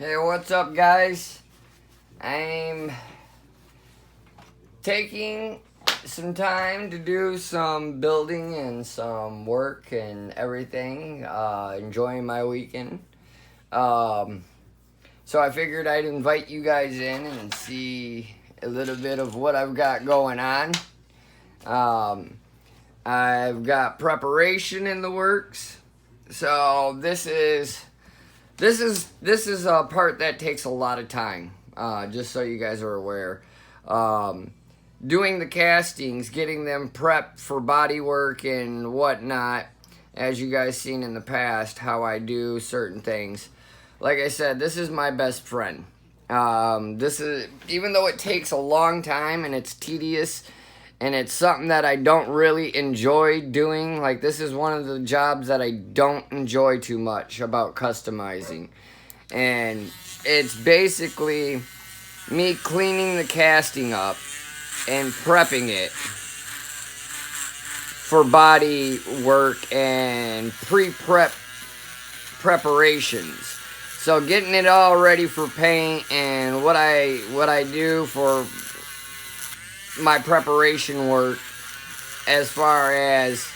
Hey, what's up, guys? I'm taking some time to do some building and some work and everything, enjoying my weekend. So I figured I'd invite you guys in and see a little bit of what I've got going on. I've got preparation in the works. So this is a part that takes a lot of time. Just so you guys are aware. Doing the castings, getting them prepped for body work and whatnot, as you guys seen in the past, how I do certain things. Like I said, this is my best friend. This is, even though it takes a long time and it's tedious and it's something that I don't really enjoy doing, like this is one of the jobs that I don't enjoy too much about customizing. And it's basically me cleaning the casting up and prepping it for body work and preparations. So getting it all ready for paint, and what I do for my preparation work as far as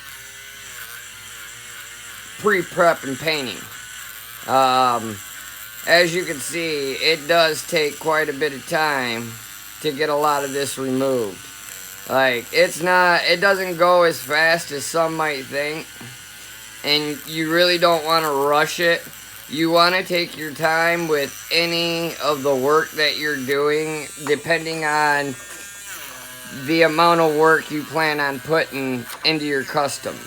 pre-prep and painting. As you can see, it does take quite a bit of time to get a lot of this removed. Like, it doesn't go as fast as some might think, and you really don't want to rush it. You want to take your time with any of the work that you're doing, depending on the amount of work you plan on putting into your custom.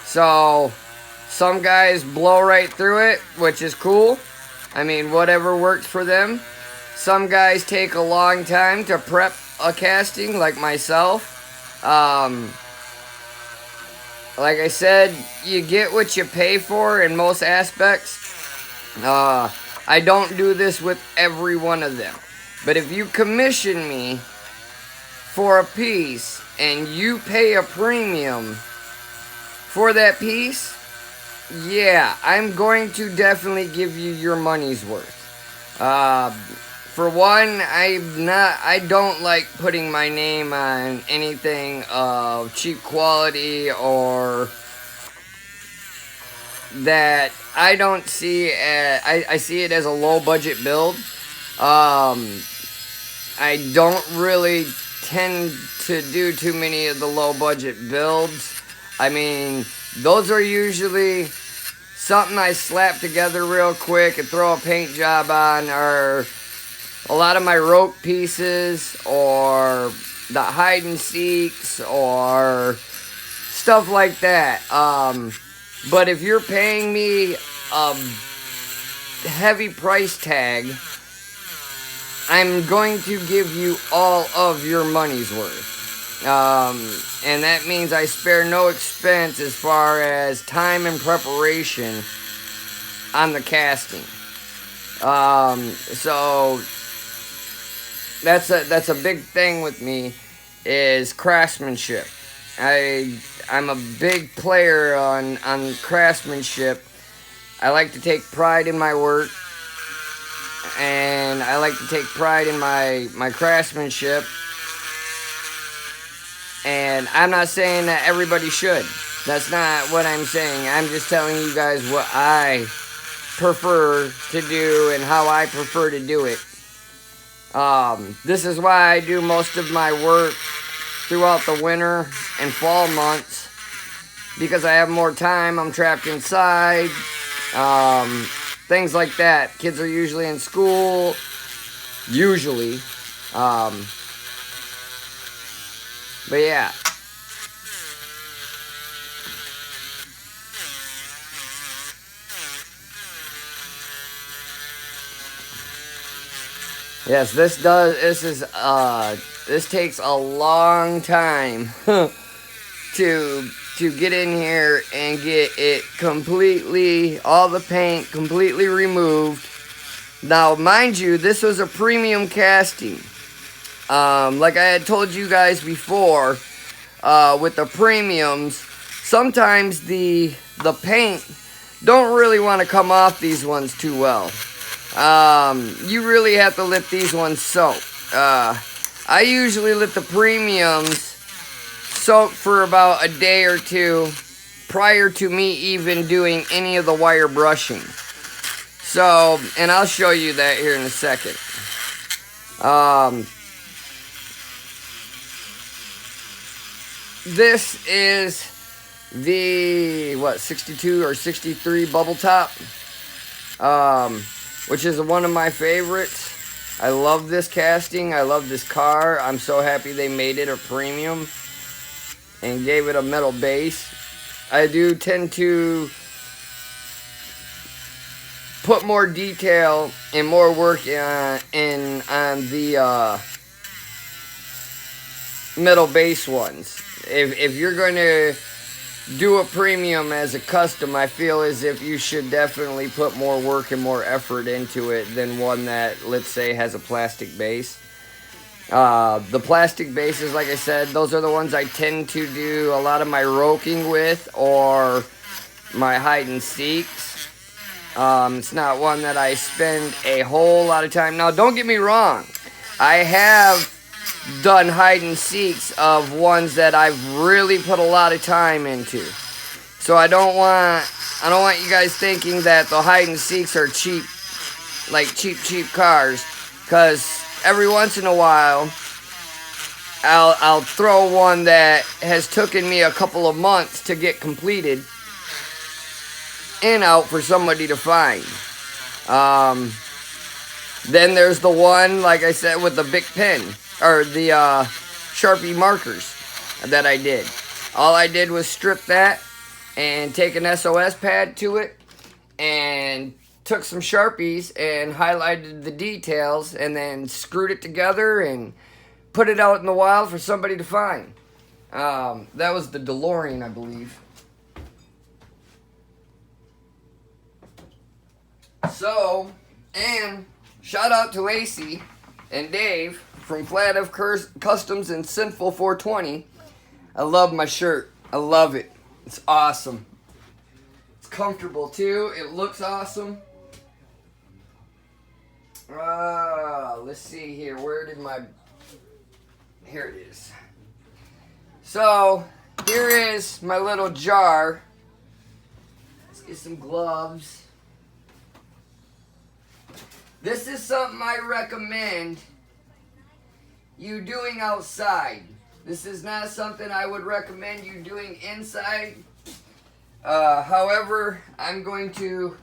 So, some guys blow right through it, which is cool. I mean, whatever works for them. Some guys take a long time to prep a casting, like myself. Like I said, you get what you pay for in most aspects. I don't do this with every one of them. But if you commission me for a piece and you pay a premium for that piece, yeah, I'm going to definitely give you your money's worth. For one, I don't like putting my name on anything of cheap quality or that I don't see I see it as a low budget build. I don't really tend to do too many of the low budget builds. I mean, those are usually something I slap together real quick and throw a paint job on, or a lot of my rope pieces, or the hide and seeks, or stuff like that. But if you're paying me a heavy price tag, I'm going to give you all of your money's worth. And that means I spare no expense as far as time and preparation on the casting. So that's a big thing with me, is craftsmanship. I'm a big player on craftsmanship. I like to take pride in my work, and I like to take pride in my craftsmanship. And I'm not saying that everybody should. That's not what I'm saying. I'm just telling you guys what I prefer to do and how I prefer to do it. This is why I do most of my work throughout the winter and fall months, because I have more time. I'm trapped inside. Things like that. Kids are usually in school. Usually. But yeah. Yes, this takes a long time to get in here and get it completely, all the paint completely removed. Now, mind you, this was a premium casting. Like I had told you guys before, with the premiums, sometimes the paint don't really want to come off these ones too well. You really have to let these ones soak. I usually let the premiums soak for about a day or two prior to me even doing any of the wire brushing. So, and I'll show you that here in a second. This is the, 62 or 63 bubble top, which is one of my favorites. I love this casting. I love this car. I'm so happy they made it a premium and gave it a metal base. I do tend to put more detail and more work on the metal base ones. If you're going to do a premium as a custom, I feel as if you should definitely put more work and more effort into it than one that, let's say, has a plastic base. The plastic bases, like I said, those are the ones I tend to do a lot of my roking with or my hide and seeks. It's not one that I spend a whole lot of time. Now, don't get me wrong. I have done hide and seeks of ones that I've really put a lot of time into. So I don't want you guys thinking that the hide and seeks are cheap, like cheap cars, because every once in a while I'll throw one that has taken me a couple of months to get completed and out for somebody to find. Then there's the one, like I said, with the Bic pen, or the Sharpie markers that I did. All I did was strip that and take an SOS pad to it and took some Sharpies and highlighted the details and then screwed it together and put it out in the wild for somebody to find. That was the DeLorean, I believe. So, and shout out to Lacey and Dave from Flat F Customs and Sinful 420. I love my shirt. I love it. It's awesome. It's comfortable too. It looks awesome. Let's see here. Here it is. So, here is my little jar. Let's get some gloves. This is something I recommend you doing outside. This is not something I would recommend you doing inside. However, I'm going to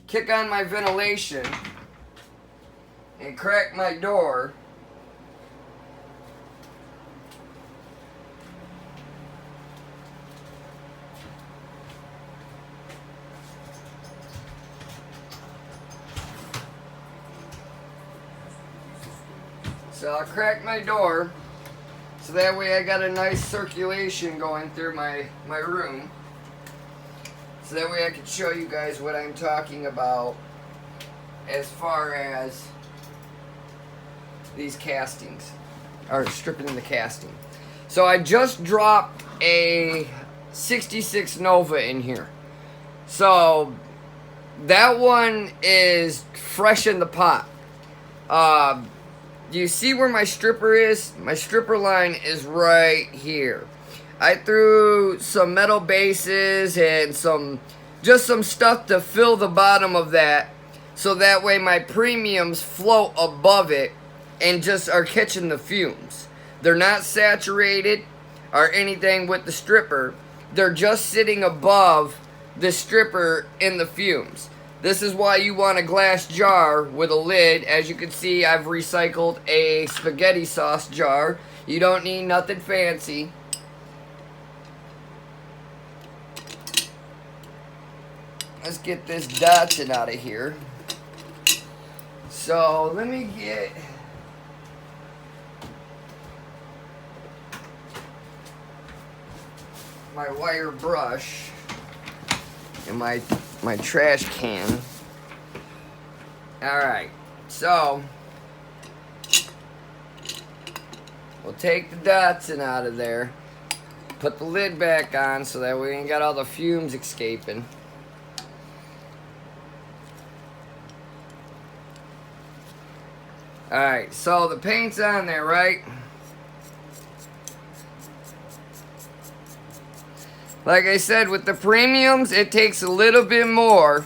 kick on my ventilation and crack my door. So I'll crack my door so that way I got a nice circulation going through my room. So that way I can show you guys what I'm talking about as far as these castings, or stripping the casting. So I just dropped a 66 Nova in here. So that one is fresh in the pot. Do you see where my stripper is? My stripper line is right here. I threw some metal bases and just some stuff to fill the bottom of that, so that way my premiums float above it and just are catching the fumes. They're not saturated or anything with the stripper. They're just sitting above the stripper in the fumes. This is why you want a glass jar with a lid. As you can see, I've recycled a spaghetti sauce jar. You don't need nothing fancy. Let's get this Datsun out of here. So, let me get my wire brush and my trash can. Alright, so we'll take the Datsun out of there, put the lid back on so that we ain't got all the fumes escaping. Alright, so the paint's on there, right? Like I said, with the premiums, it takes a little bit more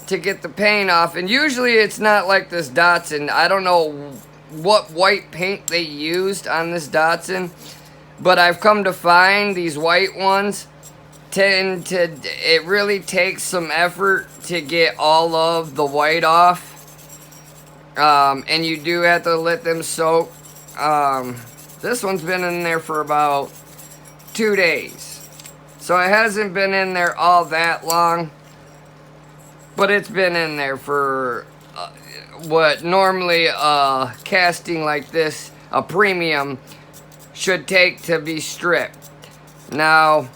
to get the paint off. And usually it's not like this Datsun. I don't know what white paint they used on this Datsun, but I've come to find these white ones it really takes some effort to get all of the white off. And you do have to let them soak. This one's been in there for about 2 days. So it hasn't been in there all that long. But it's been in there for what normally a casting like this, a premium, should take to be stripped. Now,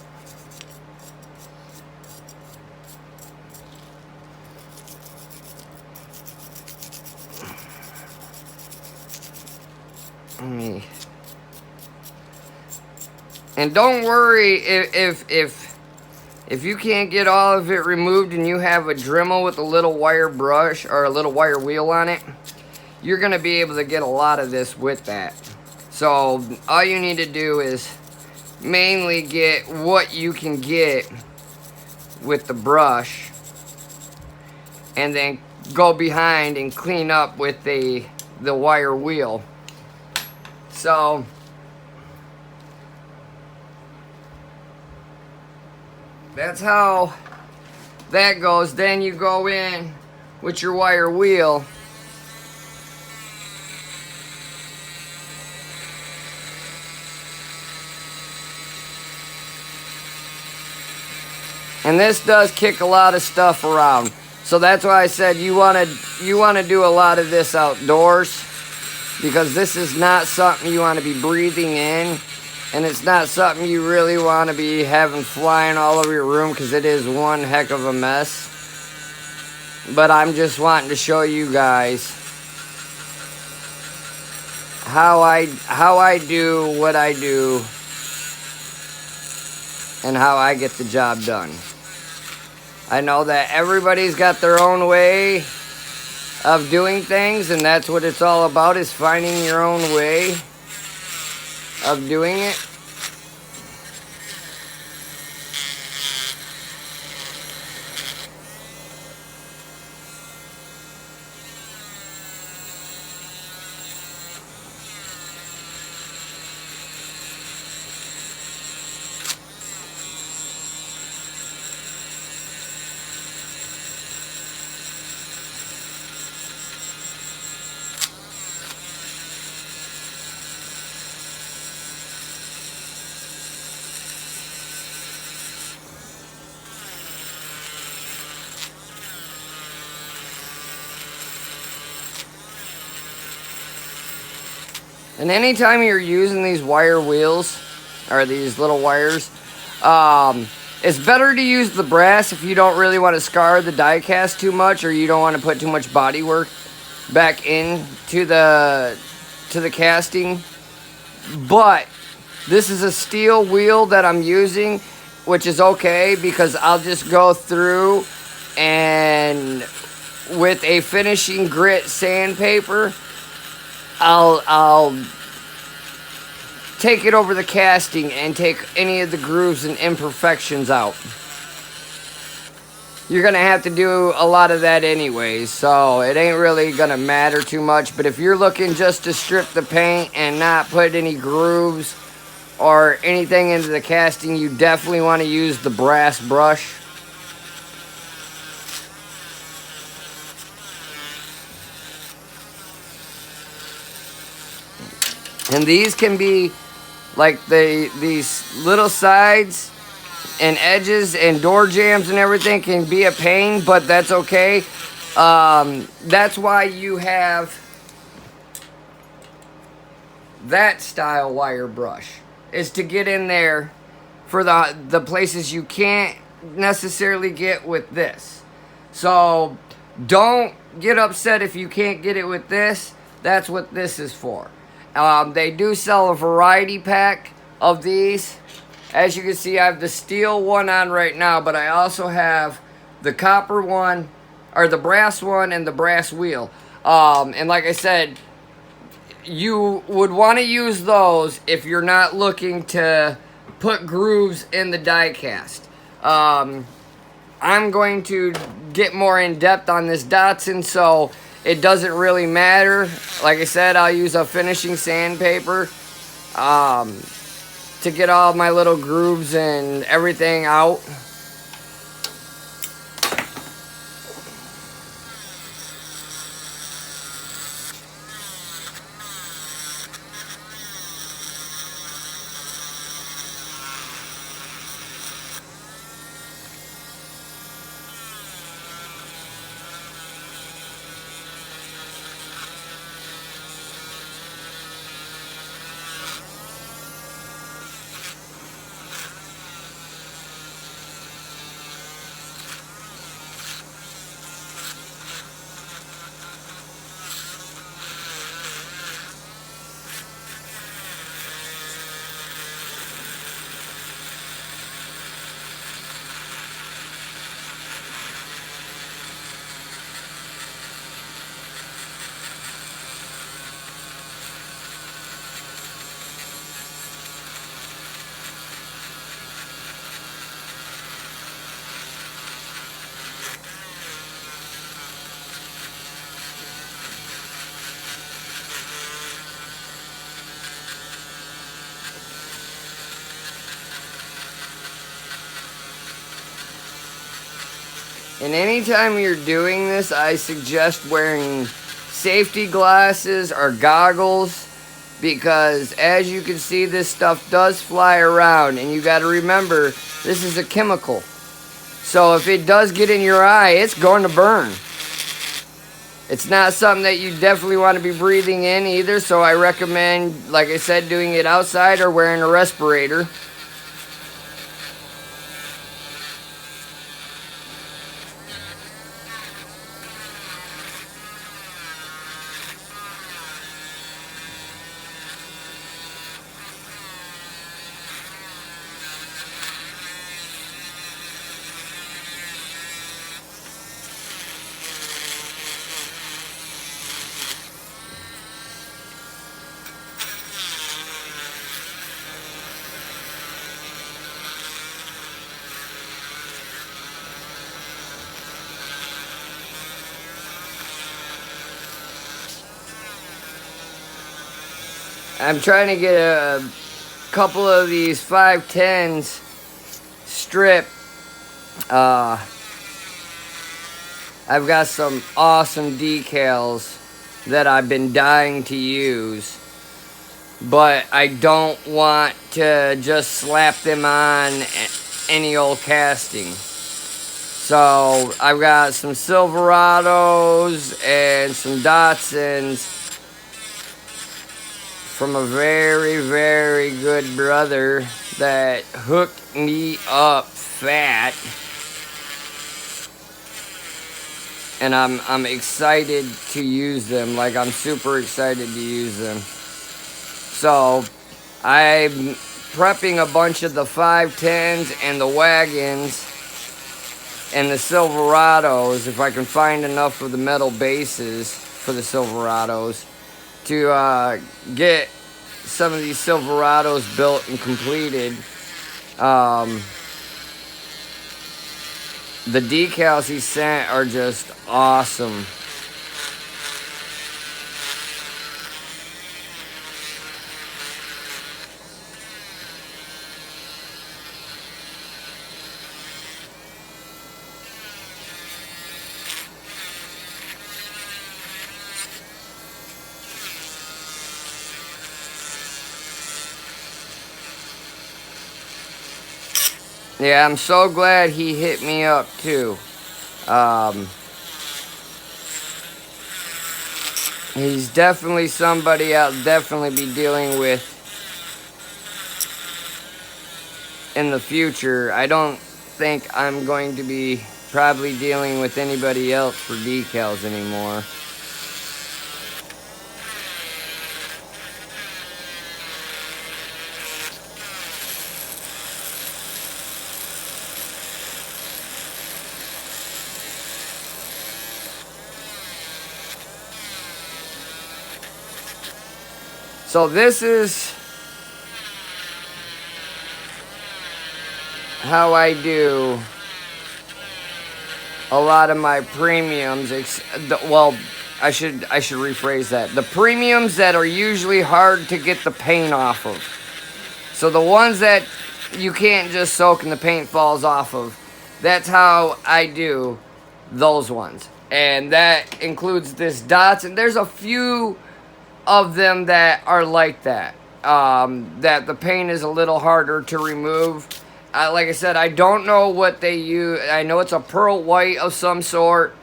and don't worry if you can't get all of it removed and you have a Dremel with a little wire brush or a little wire wheel on it, you're going to be able to get a lot of this with that. So all you need to do is mainly get what you can get with the brush and then go behind and clean up with the wire wheel. So that's how that goes. Then you go in with your wire wheel and this does kick a lot of stuff around. So that's why I said you want to do a lot of this outdoors, because this is not something you want to be breathing in. And it's not something you really want to be having flying all over your room, because it is one heck of a mess. But I'm just wanting to show you guys how I do what I do and how I get the job done. I know that everybody's got their own way of doing things, and that's what it's all about, is finding your own way of doing it. And anytime you're using these wire wheels, or these little wires, it's better to use the brass if you don't really want to scar the die cast too much, or you don't want to put too much body work back into the casting. But this is a steel wheel that I'm using, which is okay, because I'll just go through and with a finishing grit sandpaper, I'll take it over the casting and take any of the grooves and imperfections out. You're going to have to do a lot of that anyways, so it ain't really going to matter too much. But if you're looking just to strip the paint and not put any grooves or anything into the casting, you definitely want to use the brass brush. And these can be, like, these little sides and edges and door jambs and everything can be a pain, but that's okay. That's why you have that style wire brush, is to get in there for the places you can't necessarily get with this. So don't get upset if you can't get it with this. That's what this is for. They do sell a variety pack of these. As you can see, I have the steel one on right now, but I also have the copper one, or the brass one, and the brass wheel. And like I said, you would want to use those if you're not looking to put grooves in the diecast. I'm going to get more in depth on this Datsun, so it doesn't really matter. Like I said, I'll use a finishing sandpaper to get all my little grooves and everything out. And anytime you're doing this, I suggest wearing safety glasses or goggles, because as you can see, this stuff does fly around, and you got to remember, this is a chemical. So if it does get in your eye, it's going to burn. It's not something that you definitely want to be breathing in either, so I recommend, like I said, doing it outside or wearing a respirator. I'm trying to get a couple of these 510s strip. I've got some awesome decals that I've been dying to use, but I don't want to just slap them on any old casting. So I've got some Silverados and some Datsuns from a very, very good brother that hooked me up fat. And I'm excited to use them. Like, I'm super excited to use them. So I'm prepping a bunch of the 510s and the wagons and the Silverados, if I can find enough of the metal bases for the Silverados, to get some of these Silverados built and completed. The decals he sent are just awesome. Yeah, I'm so glad he hit me up too. He's definitely somebody I'll definitely be dealing with in the future. I don't think I'm going to be probably dealing with anybody else for decals anymore. So this is how I do a lot of my premiums. Well, I should rephrase that. The premiums that are usually hard to get the paint off of. So the ones that you can't just soak and the paint falls off of, that's how I do those ones. And that includes this dots, and there's a few of them that are like that. That the paint is a little harder to remove. Like I said, I don't know what they use. I know it's a pearl white of some sort,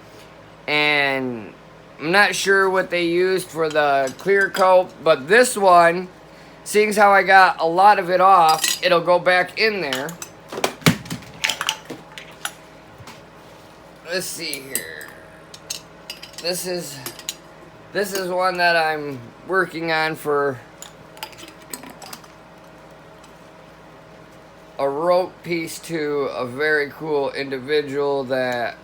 and I'm not sure what they used for the clear coat, but this one, seeing as how I got a lot of it off, it'll go back in there. Let's see here. This is one that I'm working on for a rope piece to a very cool individual that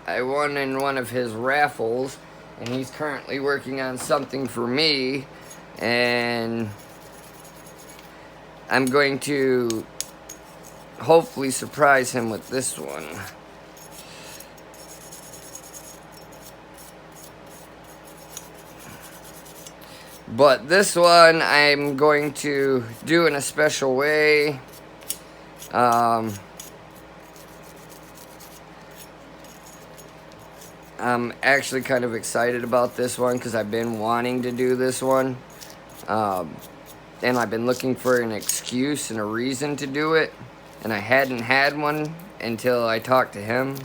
I won in one of his raffles, and he's currently working on something for me, and I'm going to hopefully surprise him with this one. But this one I'm going to do in a special way. I'm actually kind of excited about this one because I've been wanting to do this one. And I've been looking for an excuse and a reason to do it. And I hadn't had one until I talked to him.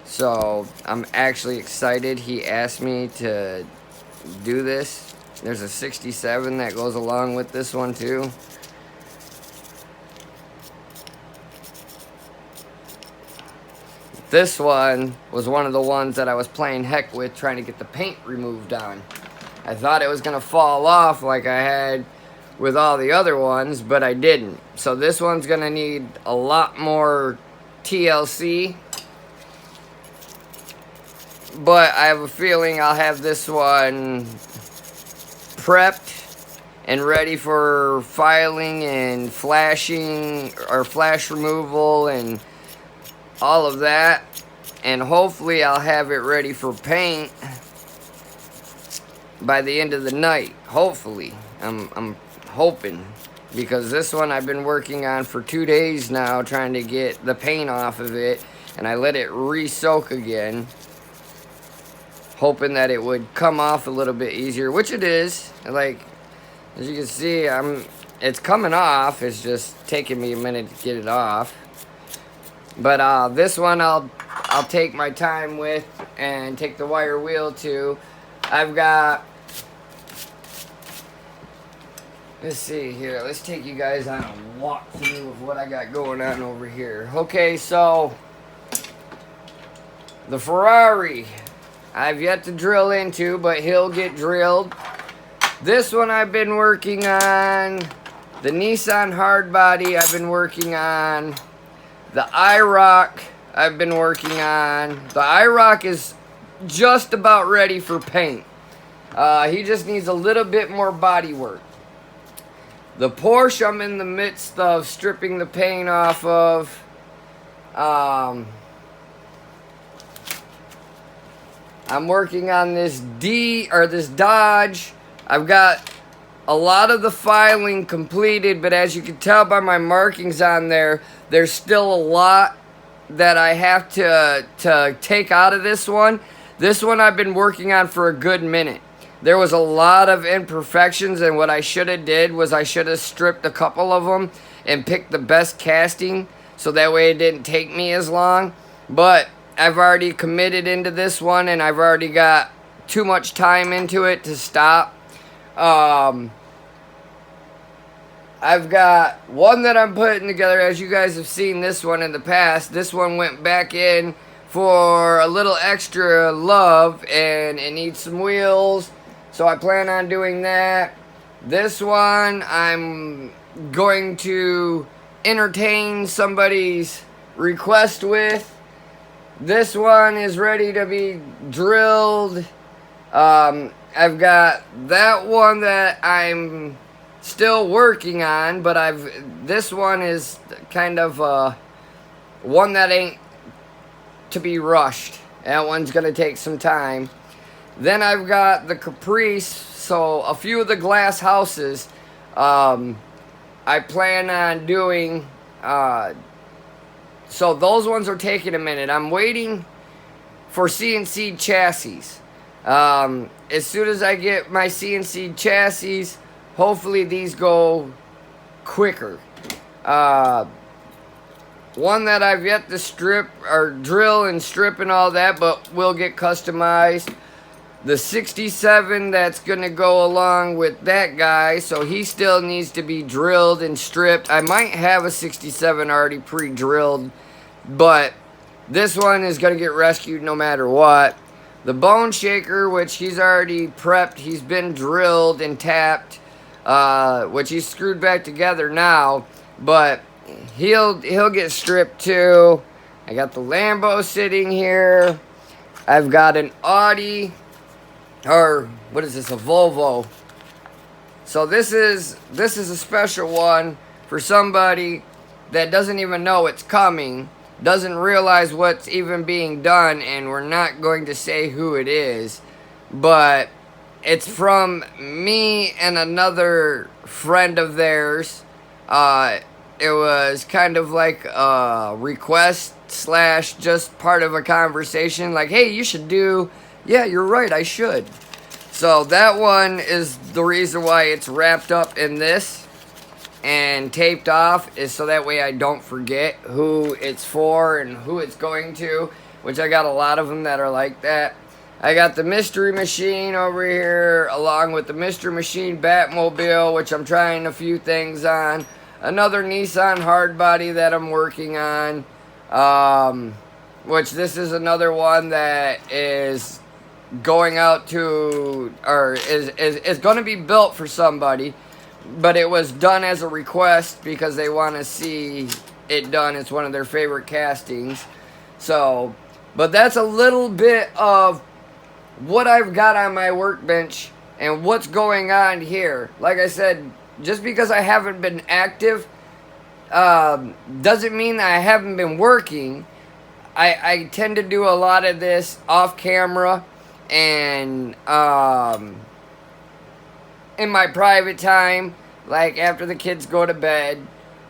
So I'm actually excited. He asked me to do this. There's a 67 that goes along with this one too. This one was one of the ones that I was playing heck with, trying to get the paint removed on. I thought it was going to fall off like I had with all the other ones, but I didn't. So this one's going to need a lot more TLC. But I have a feeling I'll have this one prepped and ready for filing and flashing or flash removal and all of that, and hopefully I'll have it ready for paint by the end of the night. Hopefully, I'm hoping, because this one I've been working on for 2 days now, trying to get the paint off of it, and I let it re-soak again, hoping that it would come off a little bit easier, which it is. Like, as you can see, it's coming off. It's just taking me a minute to get it off. But this one I'll take my time with and take the wire wheel to. I've got, let's see here. Let's take you guys on a walkthrough of what I got going on over here. Okay, so the Ferrari I've yet to drill into, but he'll get drilled. This one I've been working on. The Nissan hardbody I've been working on. The IROC I've been working on. The IROC is just about ready for paint. He just needs a little bit more body work. The Porsche I'm in the midst of stripping the paint off of. I'm working on this Dodge. I've got a lot of the filing completed, but as you can tell by my markings on there, there's still a lot that I have to take out of this one. This one I've been working on for a good minute. There was a lot of imperfections, and what I should have did was I should have stripped a couple of them and picked the best casting, so that way it didn't take me as long. But I've already committed into this one, and I've already got too much time into it to stop. I've got one that I'm putting together. As you guys have seen this one in the past, this one went back in for a little extra love, and it needs some wheels, so I plan on doing that. This one I'm going to entertain somebody's request with. This one is ready to be drilled. I've got that one that I'm still working on, but this one is kind of one that ain't to be rushed. That one's gonna take some time. Then I've got the Caprice, so a few of the glass houses I plan on doing. So those ones are taking a minute. I'm waiting for CNC chassis. As soon as I get my CNC chassis, hopefully these go quicker. One that I've yet to strip or drill and strip and all that, but will get customized. The 67 that's going to go along with that guy, so he still needs to be drilled and stripped. I might have a 67 already pre-drilled, but this one is going to get rescued no matter what. The Bone Shaker, which he's already prepped, he's been drilled and tapped, which he's screwed back together now, but he'll get stripped too. I got the Lambo sitting here. I've got an Audi, or what is this, a Volvo. So this is a special one for somebody that doesn't even know it's coming, doesn't realize what's even being done, and we're not going to say who it is, but it's from me and another friend of theirs. It was kind of like a request / just part of a conversation, like, hey, you should do, yeah, you're right, I should. So that one is the reason why it's wrapped up in this and taped off, is so that way I don't forget who it's for and who it's going to, which I got a lot of them that are like that. I got the Mystery Machine over here, along with the Mystery Machine Batmobile, which I'm trying a few things on. Another Nissan hardbody that I'm working on, which this is another one that is going out to, or is going to be built for somebody, but it was done as a request because they want to see it done. It's one of their favorite castings. So, but that's a little bit of what I've got on my workbench and what's going on here. Like I said, just because I haven't been active doesn't mean that I haven't been working. I tend to do a lot of this off camera and in my private time, like after the kids go to bed,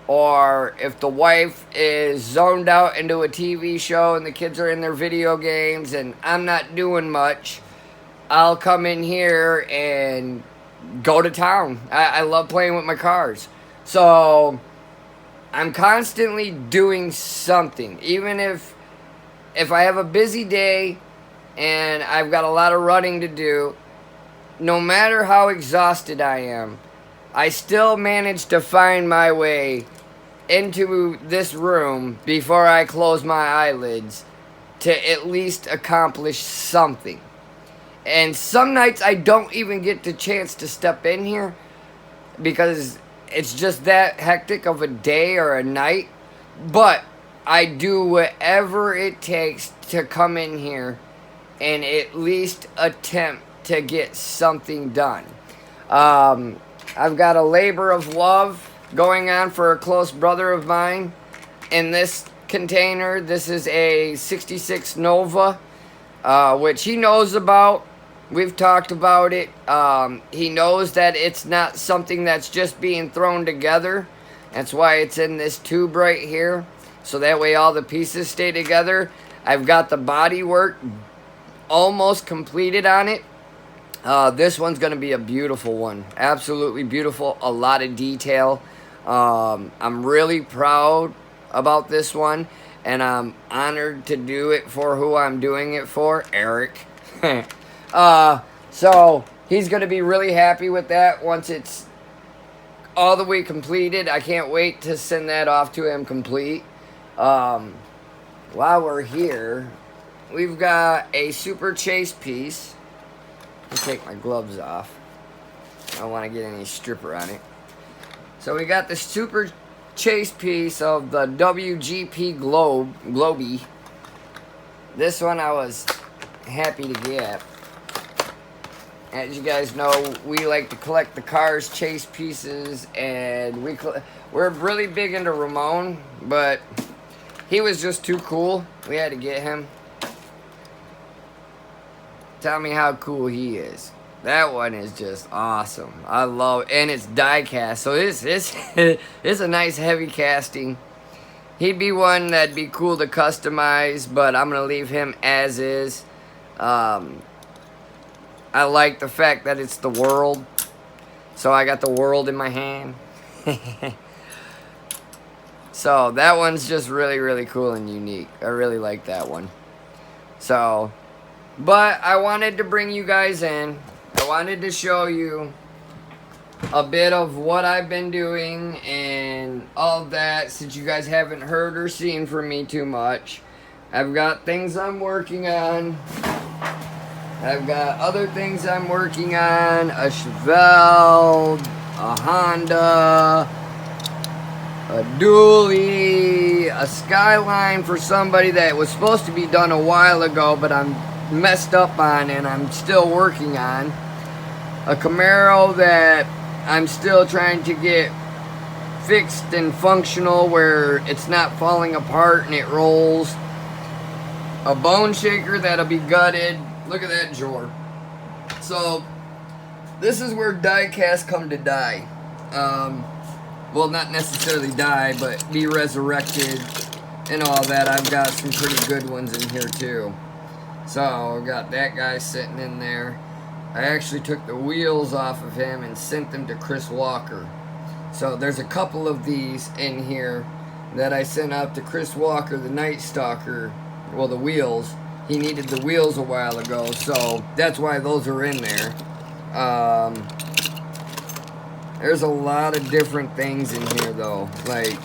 or if the wife is zoned out into a TV show and the kids are in their video games and I'm not doing much, I'll come in here and go to town. I love playing with my cars. So I'm constantly doing something. Even if I have a busy day and I've got a lot of running to do, no matter how exhausted I am, I still manage to find my way into this room before I close my eyelids to at least accomplish something. And some nights I don't even get the chance to step in here because it's just that hectic of a day or a night. But I do whatever it takes to come in here and at least attempt to get something done. I've got a labor of love going on for a close brother of mine in this container. This is a 66 Nova, which he knows about. We've talked about it. He knows that it's not something that's just being thrown together. That's why it's in this tube right here, so that way all the pieces stay together. I've got the bodywork almost completed on it. This one's going to be a beautiful one. Absolutely beautiful. A lot of detail. I'm really proud about this one, and I'm honored to do it for who I'm doing it for, Eric. So he's going to be really happy with that once it's all the way completed. I can't wait to send that off to him complete. While we're here, we've got a Super Chase piece. I'll take my gloves off. I don't want to get any stripper on it. So we got the Super Chase piece of the WGP Globey. This one I was happy to get. As you guys know, we like to collect the cars, chase pieces, and we're really big into Ramon, but he was just too cool. We had to get him. Tell me how cool he is. That one is just awesome. I love it. And it's diecast, so it's it's a nice heavy casting. He'd be one that'd be cool to customize, but I'm going to leave him as is. I like the fact that it's the world. So I got the world in my hand. So that one's just really, really cool and unique. I really like that one. So, but I wanted to bring you guys in. I wanted to show you a bit of what I've been doing and all of that, since you guys haven't heard or seen from me too much. I've got things I'm working on. I've got other things I'm working on. A Chevelle, a Honda, a dually, a Skyline for somebody that was supposed to be done a while ago, but I'm messed up on and I'm still working on. A Camaro that I'm still trying to get fixed and functional where it's not falling apart and it rolls. A bone shaker that'll be gutted. Look at that drawer. So, this is where diecast come to die. Well, not necessarily die, but be resurrected and all that. I've got some pretty good ones in here too. So, I've got that guy sitting in there. I actually took the wheels off of him and sent them to Chris Walker. So, there's a couple of these in here that I sent out to Chris Walker, the Night Stalker. Well, the wheels. He needed the wheels a while ago, so that's why those are in there. There's a lot of different things in here, though. Like,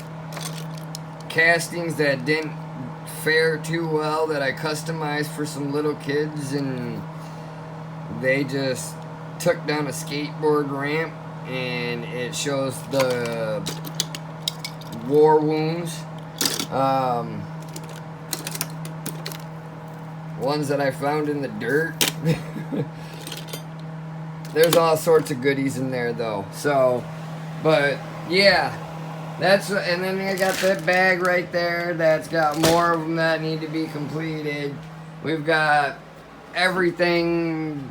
castings that didn't fare too well that I customized for some little kids, and they just took down a skateboard ramp, and it shows the war wounds. Ones that I found in the dirt. There's all sorts of goodies in there though. So, but yeah, that's, and then I got that bag right there that's got more of them that need to be completed. We've got everything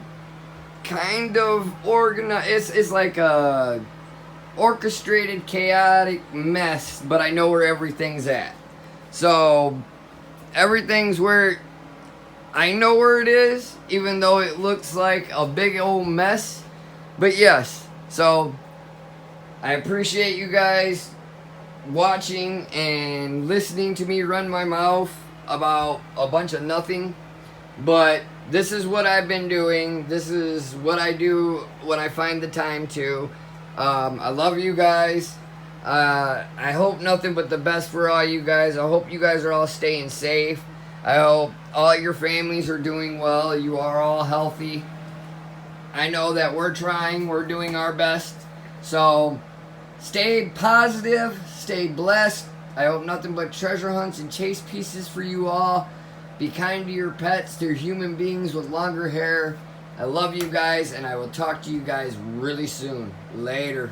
kind of organized. It's like a orchestrated, chaotic mess, but I know where everything's at. So, everything's where I know where it is, even though it looks like a big old mess. But yes, so I appreciate you guys watching and listening to me run my mouth about a bunch of nothing. But this is what I've been doing. This is what I do when I find the time to. I love you guys. I hope nothing but the best for all you guys. I hope you guys are all staying safe. I hope all your families are doing well. You are all healthy. I know that we're trying. We're doing our best. So, stay positive. Stay blessed. I hope nothing but treasure hunts and chase pieces for you all. Be kind to your pets. They're human beings with longer hair. I love you guys, and I will talk to you guys really soon. Later.